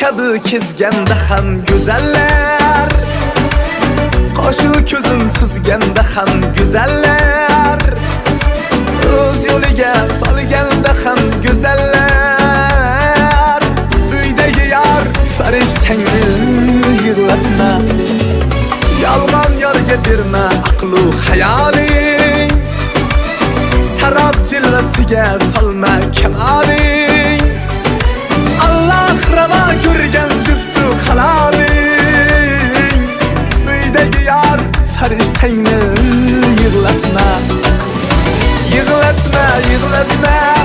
kabi kezganda ham go'zallar, qoshu ko'zin suzganda ham go'zallar, o'z yo'liga solganda ham go'zallar. Uydagi yar farishtangni yig'latma, yolg'on yorga berma aqlu hayoling, sarab jilvasiga solma kamoling. Allah ravo ko'rgan juftu haloling, uydagi yar farishtangni yig'latma, yig'latma, yig'latma.